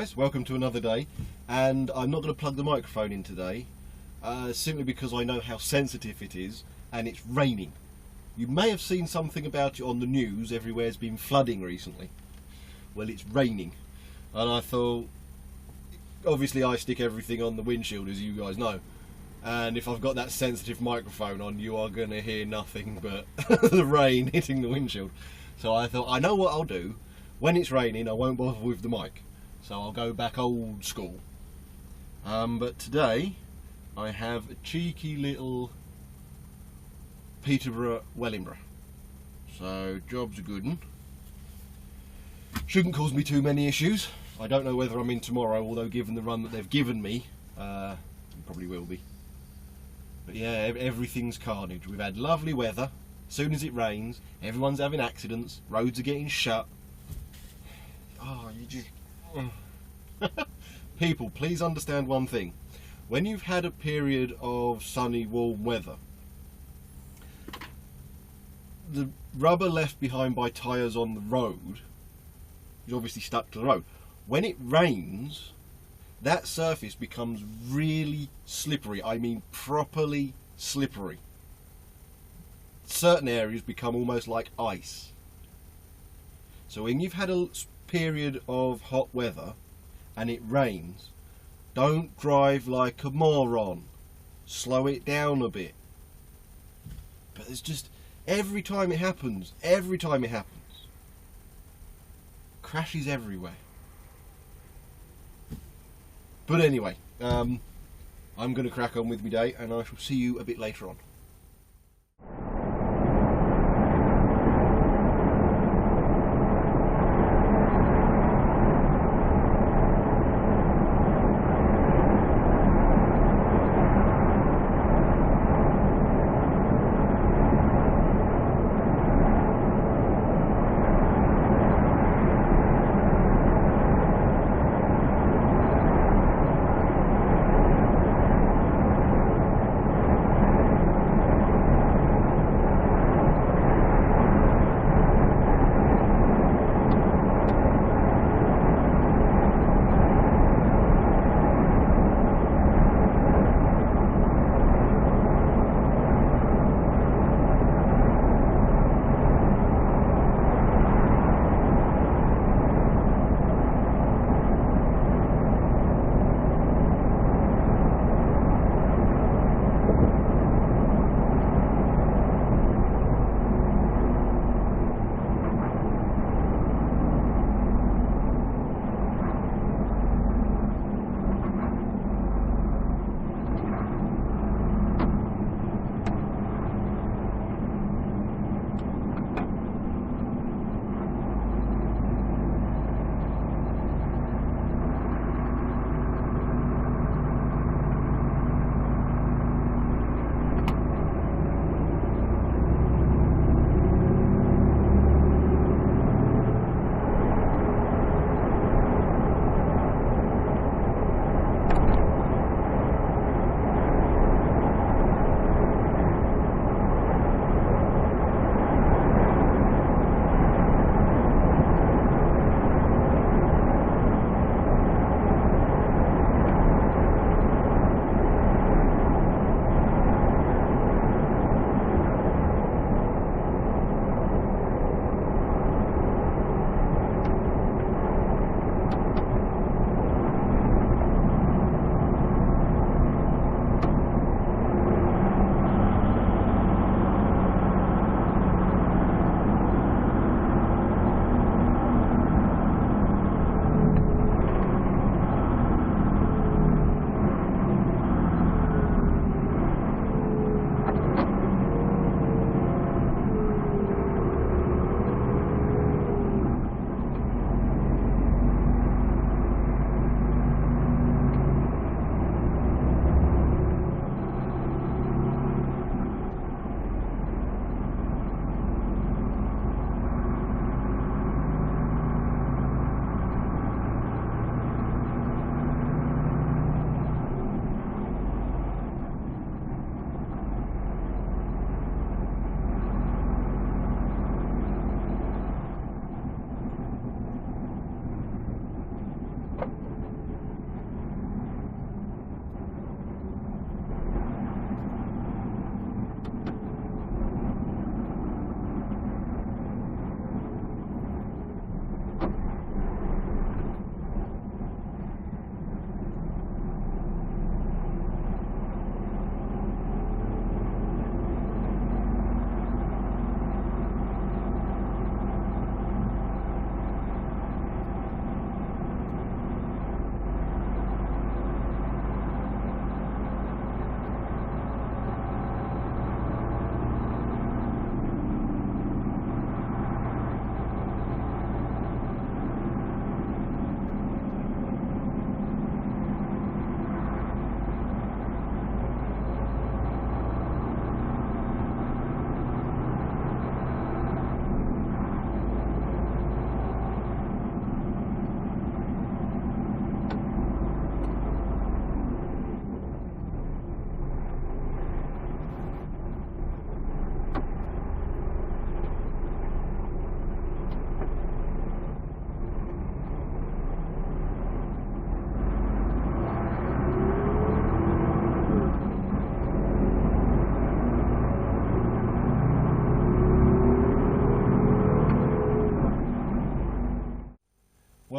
guys, welcome to another day, and I'm not going to plug the microphone in today simply because I know how sensitive it is and it's raining. You may have seen something about it on the news. Everywhere's been flooding recently. Well, it's raining, and I thought, obviously I stick everything on the windshield, as you guys know, and if I've got that sensitive microphone on, you are going to hear nothing but the rain hitting the windshield. So I thought, I know what I'll do. When it's raining, I won't bother with the mic, so I'll go back old school. But today I have a cheeky little Peterborough Wellingborough, so job's a good one. Shouldn't cause me too many issues. I don't know whether I'm in tomorrow, although given the run that they've given me, probably will be. But yeah, everything's carnage. We've had lovely weather. As soon as it rains, everyone's having accidents, roads are getting shut. Oh, you just... People, please understand one thing. When you've had a period of sunny, warm weather, the rubber left behind by tyres on the road is obviously stuck to the road. When it rains, that surface becomes really slippery. I mean properly slippery. Certain areas become almost like ice. So when you've had a period of hot weather and it rains, don't drive like a moron. Slow it down a bit. But it's just, every time it happens, crashes everywhere. But anyway, I'm going to crack on with my day, and I shall see you a bit later on.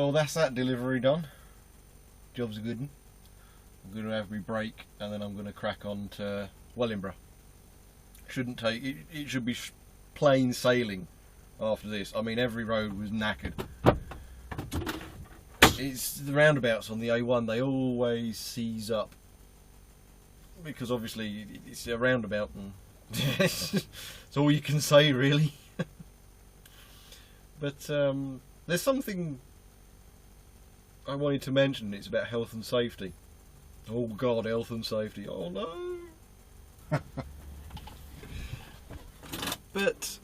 well, that's that delivery done. Job's a good one. I'm going to have my break and then I'm going to crack on to Wellingborough. Shouldn't take it, it should be plain sailing after this. I mean, every road was knackered. It's the roundabouts on the A1, they always seize up. Because obviously it's a roundabout and it's all you can say really. But there's something I wanted to mention. It's about health and safety. Oh God, health and safety. Oh no. But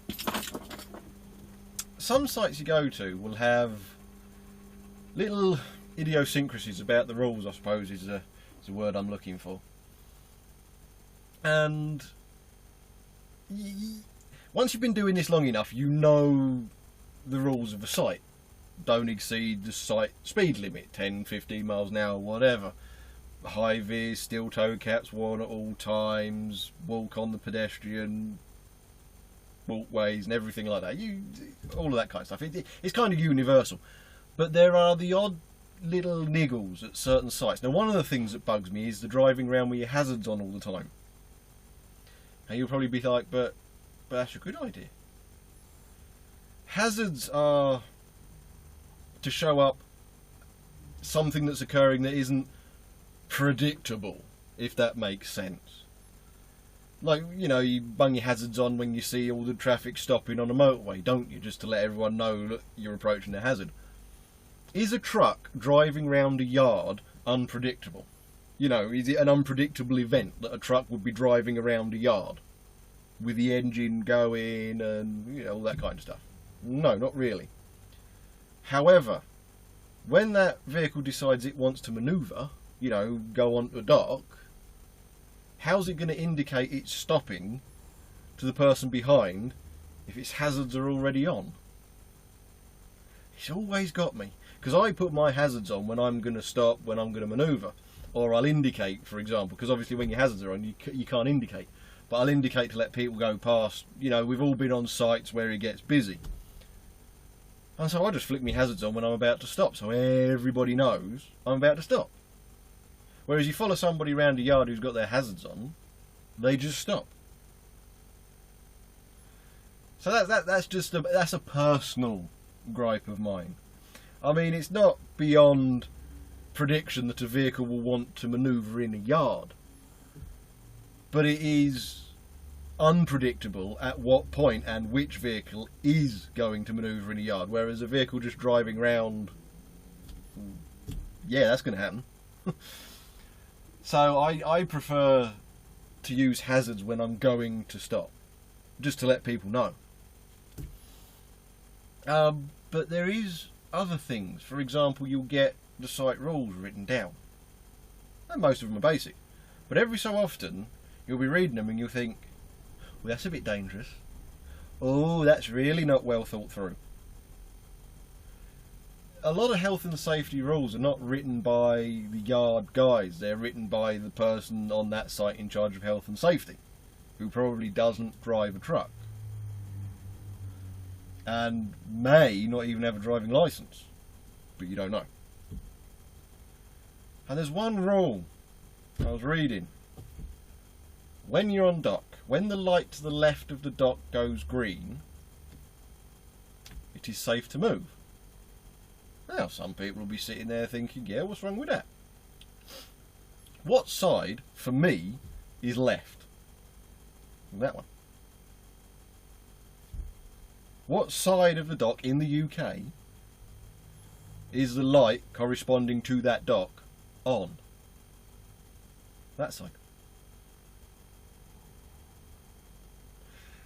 some sites you go to will have little idiosyncrasies about the rules, I suppose is a word I'm looking for. And once you've been doing this long enough, you know the rules of a site. Don't exceed the site speed limit, 10, 15 miles an hour, whatever. High vis, steel toe caps worn at all times, walk on the pedestrian walkways and everything like that. All of that kind of stuff. It's kind of universal. But there are the odd little niggles at certain sites. Now, one of the things that bugs me is the driving around with your hazards on all the time. And you'll probably be like, but that's a good idea. Hazards are to show up something that's occurring that isn't predictable, if that makes sense. Like, you know, you bung your hazards on when you see all the traffic stopping on a motorway, don't you? Just to let everyone know that you're approaching a hazard. Is a truck driving round a yard unpredictable? You know, is it an unpredictable event that a truck would be driving around a yard with the engine going and, you know, all that kind of stuff? No, not really. However, when that vehicle decides it wants to manoeuvre, you know, go onto a dock, how's it going to indicate it's stopping to the person behind if its hazards are already on? It's always got me. Because I put my hazards on when I'm going to stop, when I'm going to manoeuvre. Or I'll indicate, for example, because obviously when your hazards are on, you can't indicate. But I'll indicate to let people go past. You know, we've all been on sites where it gets busy. And so I just flick my hazards on when I'm about to stop, so everybody knows I'm about to stop. Whereas you follow somebody around a yard who's got their hazards on, they just stop. So that's a personal gripe of mine. I mean, it's not beyond prediction that a vehicle will want to manoeuvre in a yard, but it is unpredictable at what point and which vehicle is going to manoeuvre in a yard, whereas a vehicle just driving round, yeah, that's going to happen. So I prefer to use hazards when I'm going to stop, just to let people know. But there is other things. For example, you'll get the site rules written down, and most of them are basic, but every so often you'll be reading them and you'll think, well, that's a bit dangerous. Oh, that's really not well thought through. A lot of health and safety rules are not written by the yard guys, they're written by the person on that site in charge of health and safety, who probably doesn't drive a truck and may not even have a driving licence, but you don't know. And there's one rule I was reading. When you're on dock, when the light to the left of the dock goes green, it is safe to move. Now, some people will be sitting there thinking, yeah, what's wrong with that? What side, for me, is left? That one. What side of the dock in the UK is the light corresponding to that dock on? That side.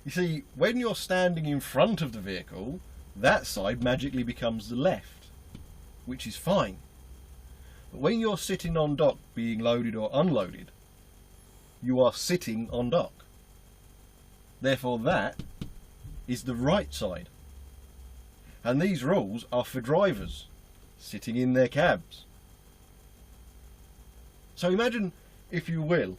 You see, when you're standing in front of the vehicle, that side magically becomes the left, which is fine. But when you're sitting on dock being loaded or unloaded, you are sitting on dock. Therefore that is the right side. And these rules are for drivers sitting in their cabs. So imagine, if you will,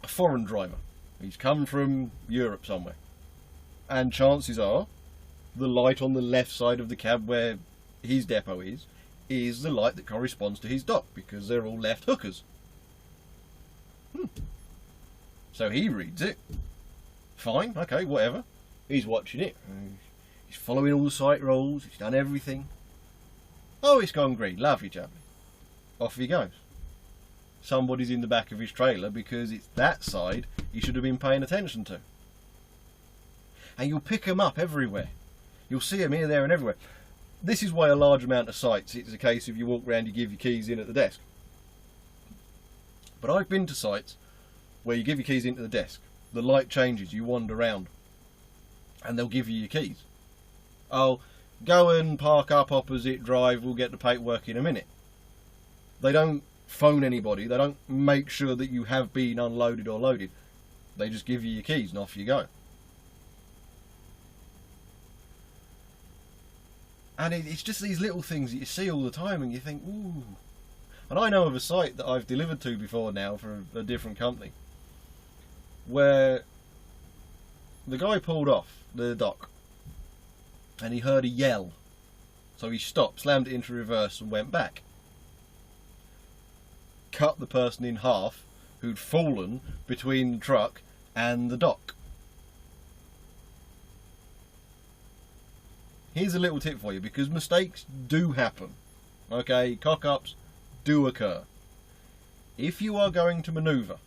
a foreign driver. He's come from Europe somewhere. And chances are, the light on the left side of the cab where his depot is the light that corresponds to his dock, because they're all left hookers. So he reads it. Fine, okay, whatever. He's watching it. He's following all the site rules. He's done everything. Oh, it's gone green. Lovely jubbly. Off he goes. Somebody's in the back of his trailer because it's that side he should have been paying attention to. And you'll pick them up everywhere. You'll see them here, there and everywhere. This is why a large amount of sites, it's a case of you walk around, you give your keys in at the desk. But I've been to sites where you give your keys into the desk, the light changes, you wander around, and they'll give you your keys. Oh, go and park up opposite drive, we'll get the paperwork in a minute. They don't phone anybody, they don't make sure that you have been unloaded or loaded. They just give you your keys and off you go. And it's just these little things that you see all the time and you think, ooh. And I know of a site that I've delivered to before now for a different company, where the guy pulled off the dock and he heard a yell. So he stopped, slammed it into reverse and went back. Cut the person in half who'd fallen between the truck and the dock. Here's a little tip for you, because mistakes do happen. Okay, cock-ups do occur. If you are going to manoeuvre,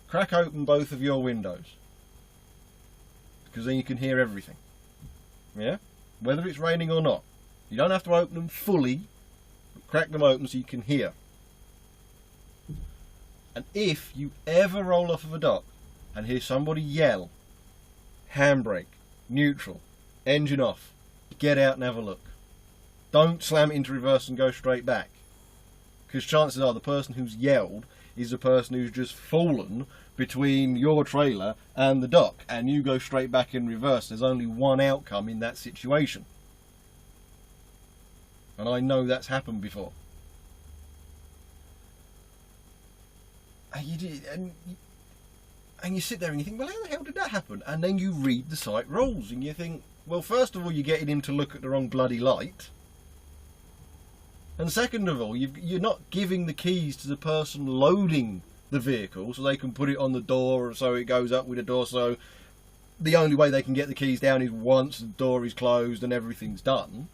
crack open both of your windows, because then you can hear everything. Yeah? Whether it's raining or not. You don't have to open them fully, but crack them open so you can hear. And if you ever roll off of a dock and hear somebody yell, handbrake, neutral, engine off, get out and have a look. Don't slam it into reverse and go straight back, because chances are the person who's yelled is the person who's just fallen between your trailer and the dock, and you go straight back in reverse. There's only one outcome in that situation, and I know that's happened before. And you sit there and you think, well, how the hell did that happen? And then you read the site rules and you think, well, first of all, you're getting him to look at the wrong bloody light. And second of all, you're not giving the keys to the person loading the vehicle so they can put it on the door, so it goes up with the door, so the only way they can get the keys down is once the door is closed and everything's done.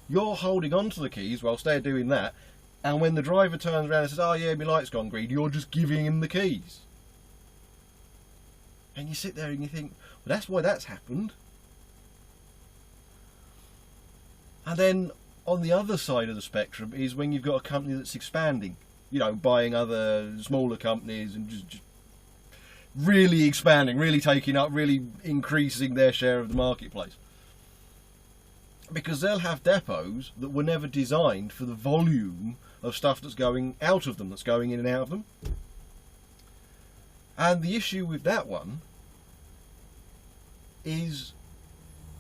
You're holding on to the keys whilst they're doing that, and when the driver turns around and says, oh yeah, my light's gone green, you're just giving him the keys. And you sit there and you think, well, that's why that's happened. And then on the other side of the spectrum is when you've got a company that's expanding, you know, buying other smaller companies and just really expanding, really taking up, really increasing their share of the marketplace. Because they'll have depots that were never designed for the volume of stuff that's going out of them, that's going in and out of them. And the issue with that one is,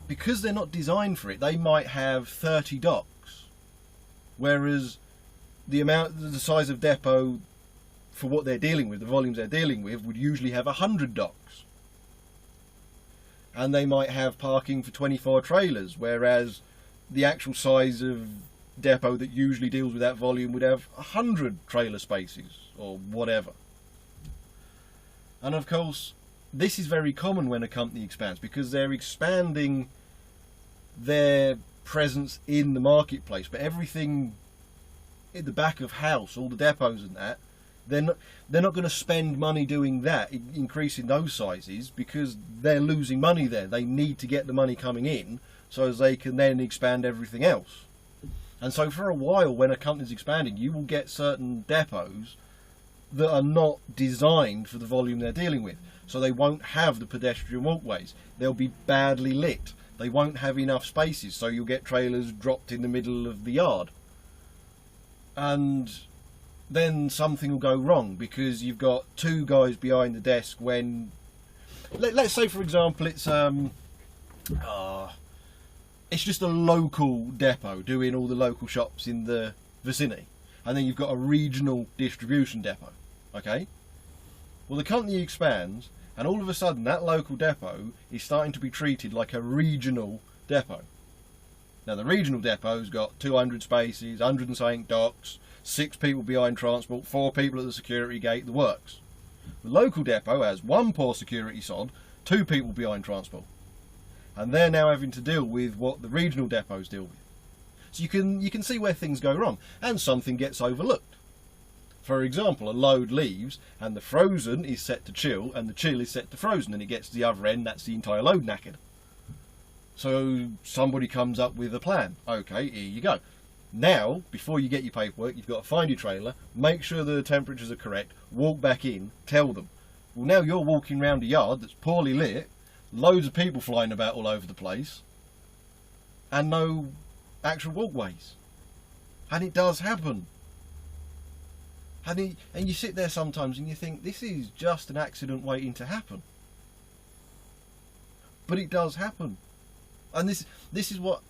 because they're not designed for it, they might have 30 docks, whereas the size of depot for what they're dealing with, the volumes they're dealing with, would usually have 100 docks. And they might have parking for 24 trailers, whereas the actual size of depot that usually deals with that volume would have 100 trailer spaces or whatever. And of course, this is very common when a company expands, because they're expanding their presence in the marketplace, but everything in the back of house, all the depots and that, they're not going to spend money doing that, increasing those sizes, because they're losing money there. They need to get the money coming in so as they can then expand everything else. And so for a while, when a company's expanding, you will get certain depots that are not designed for the volume they're dealing with. So they won't have the pedestrian walkways. They'll be badly lit. They won't have enough spaces, so you'll get trailers dropped in the middle of the yard. And then something will go wrong, because you've got two guys behind the desk when... Let's say, for example, it's just a local depot doing all the local shops in the vicinity. And then you've got a regional distribution depot. Okay? Well, the company expands, and all of a sudden that local depot is starting to be treated like a regional depot. Now the regional depot's got 200 spaces, 100 and something docks, 6 people behind transport, 4 people at the security gate, the works. The local depot has 1 poor security sod, 2 people behind transport. And they're now having to deal with what the regional depots deal with. So you can see where things go wrong, and something gets overlooked. For example, a load leaves and the frozen is set to chill and the chill is set to frozen, and it gets to the other end, that's the entire load knackered. So somebody comes up with a plan. Okay, here you go. Now, before you get your paperwork, you've got to find your trailer, make sure the temperatures are correct, walk back in, tell them. Well, now you're walking around a yard that's poorly lit, loads of people flying about all over the place, and no actual walkways. And it does happen. And you sit there sometimes and you think, this is just an accident waiting to happen. But it does happen. And this is what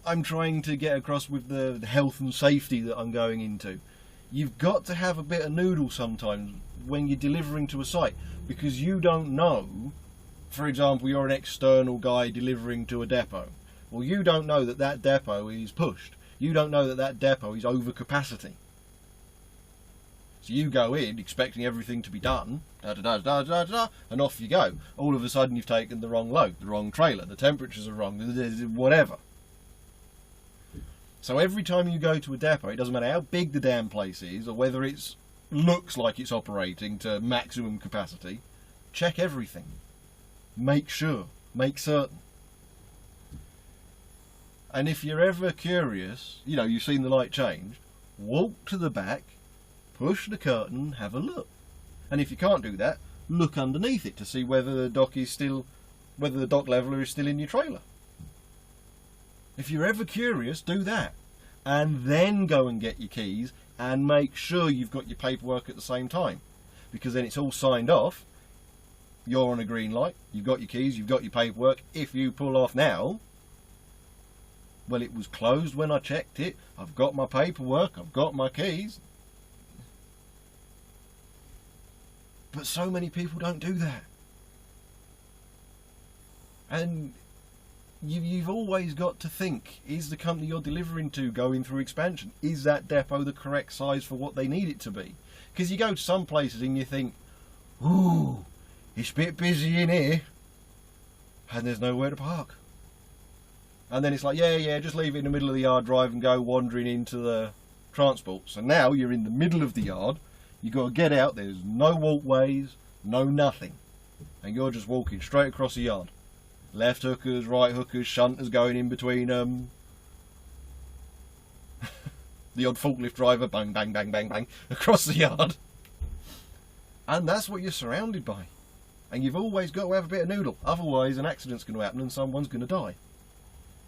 I'm trying to get across with the health and safety that I'm going into. You've got to have a bit of noodle sometimes when you're delivering to a site, because you don't know. For example, you're an external guy delivering to a depot. Well, you don't know that that depot is pushed. You don't know that that depot is over capacity. So you go in expecting everything to be done, and off you go. All of a sudden you've taken the wrong load, the wrong trailer, the temperatures are wrong, whatever. So every time you go to a depot, it doesn't matter how big the damn place is, or whether it looks like it's operating to maximum capacity, check everything. Make sure, make certain. And if you're ever curious, you know, you've seen the light change, walk to the back, push the curtain, have a look. And if you can't do that, look underneath it to see whether the dock leveler is still in your trailer. If you're ever curious, do that. And then go and get your keys and make sure you've got your paperwork at the same time. Because then it's all signed off, you're on a green light, you've got your keys, you've got your paperwork. If you pull off now, well, it was closed when I checked it, I've got my paperwork, I've got my keys. But so many people don't do that. And you've always got to think, is the company you're delivering to going through expansion? Is that depot the correct size for what they need it to be? Because you go to some places and you think, ooh, it's a bit busy in here, and there's nowhere to park. And then it's like, yeah, just leave it in the middle of the yard, drive and go wandering into the transport. So now you're in the middle of the yard, you've got to get out, there's no walkways, no nothing. And you're just walking straight across the yard. Left hookers, right hookers, shunters going in between them. The odd forklift driver, bang, bang, bang, bang, bang, across the yard. And that's what you're surrounded by. And you've always got to have a bit of noodle. Otherwise, an accident's going to happen and someone's going to die.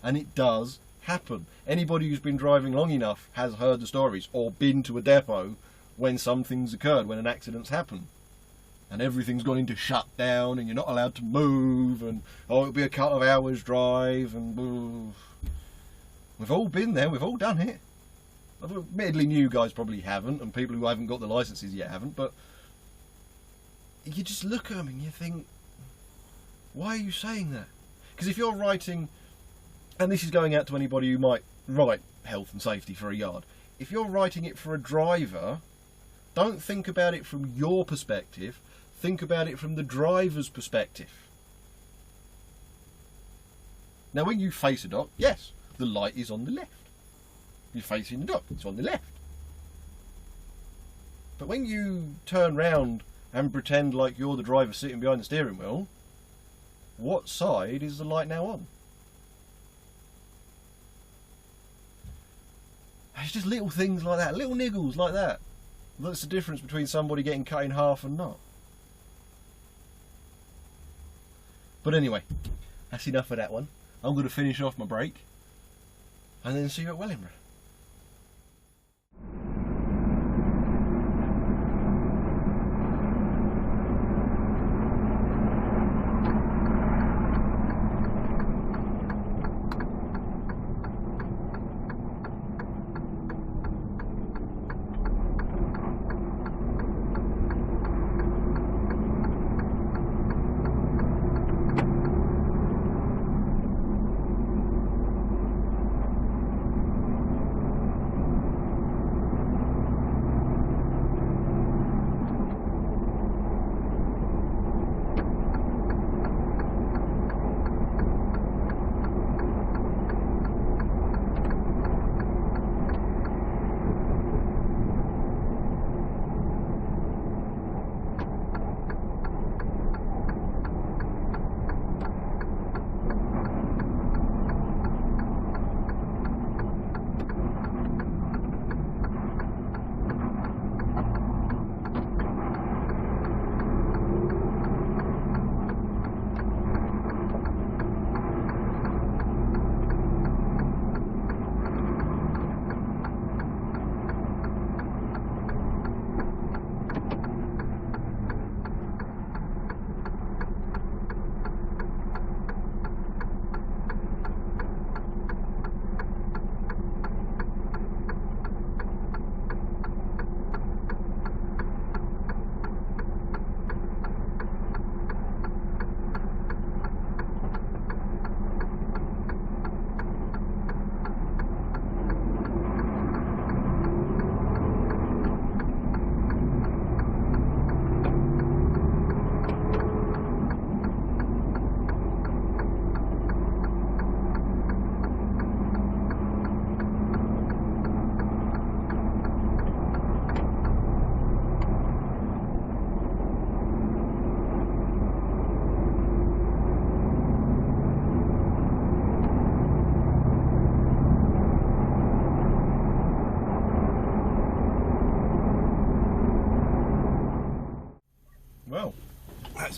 And it does happen. Anybody who's been driving long enough has heard the stories or been to a depot when something's occurred, when an accident's happened. And everything's gone into shutdown and you're not allowed to move, and it'll be a couple of hours drive, and we've all been there, we've all done it. Admittedly, new guys probably haven't, and people who haven't got the licenses yet haven't, but you just look at them and you think, why are you saying that? Because if you're writing, and this is going out to anybody who might write health and safety for a yard, if you're writing it for a driver, don't think about it from your perspective, think about it from the driver's perspective. Now when you face a dock, yes, the light is on the left. You're facing the dock, it's on the left. But when you turn round and pretend like you're the driver sitting behind the steering wheel, what side is the light now on? It's just little things like that, little niggles like that. That's the difference between somebody getting cut in half and not. But anyway, that's enough of that one. I'm going to finish off my break and then see you at Wellingborough.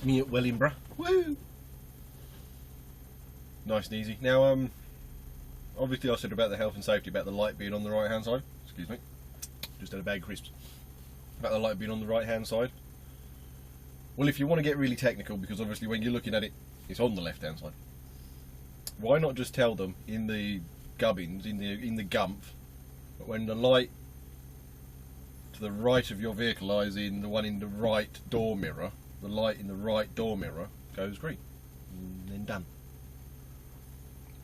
That's me at Wellingborough. Woo! Nice and easy. Now, obviously I said about the health and safety, about the light being on the right hand side. Excuse me. Just had a bag of crisps. About the light being on the right hand side. Well, if you want to get really technical, because obviously when you're looking at it, it's on the left hand side. Why not just tell them in the gubbins, in the gump, that when the light to the right of your vehicle lies in the one in the right door mirror, the light in the right door mirror goes green, and then done.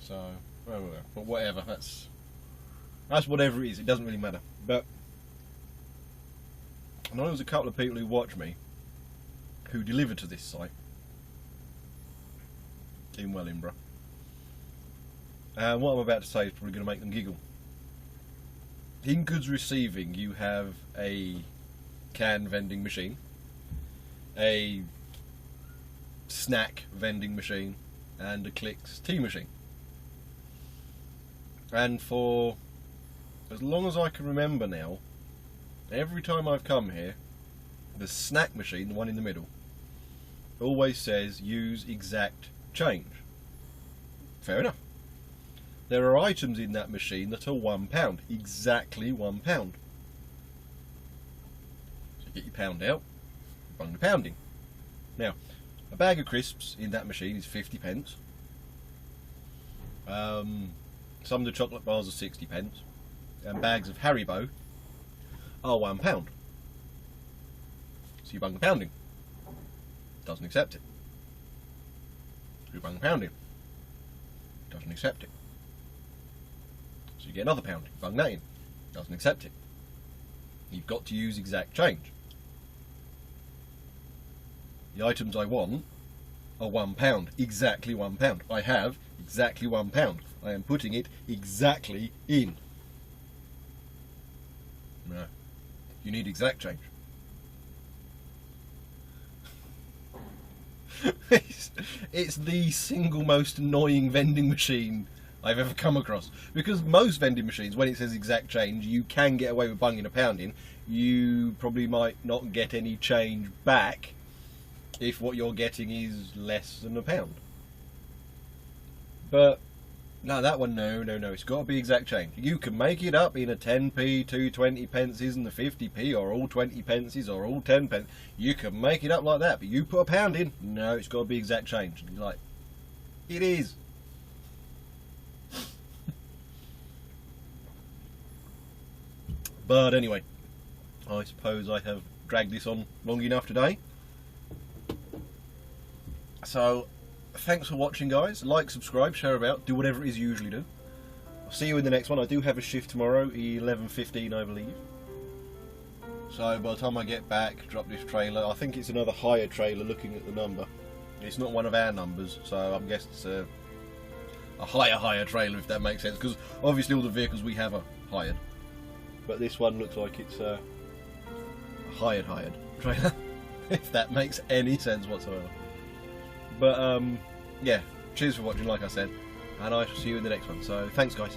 So, well, but whatever. That's whatever it is. It doesn't really matter. But I know there's a couple of people who watch me who deliver to this site in Wellingborough. And what I'm about to say is probably going to make them giggle. In goods receiving, you have a can vending machine, a snack vending machine, and a Clicks tea machine. And for as long as I can remember now, every time I've come here, the snack machine, the one in the middle, always says use exact change. Fair enough. There are items in that machine that are £1, exactly £1. So you get your pound out, bung the pound in. Now, a bag of crisps in that machine is 50p. Some of the chocolate bars are 60p, and bags of Haribo are £1. So you bung the pound in. Doesn't accept it. So you bung the pound in. Doesn't accept it. So you get another pound, you bung that in. Doesn't accept it. You've got to use exact change. The items I want are £1, exactly £1. I have exactly £1. I am putting it exactly in. No, you need exact change. It's the single most annoying vending machine I've ever come across, because most vending machines, when it says exact change, you can get away with bunging a pound in. You probably might not get any change back if what you're getting is less than £1. But no, that one, no, it's got to be exact change. You can make it up in a 10p, 2 20p and the 50p, or all 20p or all 10p. You can make it up like that, but you put a pound in, no, it's got to be exact change. And you're like, it is. But anyway, I suppose I have dragged this on long enough today. So, thanks for watching, guys. Like, subscribe, share about, do whatever it is you usually do. I'll see you in the next one. I do have a shift tomorrow, 11:15 I believe. So by the time I get back, drop this trailer. I think it's another hire trailer looking at the number. It's not one of our numbers, so I'm guessing it's a hire trailer, if that makes sense, because obviously all the vehicles we have are hired. But this one looks like it's a hired trailer, if that makes any sense whatsoever. But yeah, cheers for watching, like I said, and I shall see you in the next one. So thanks, guys.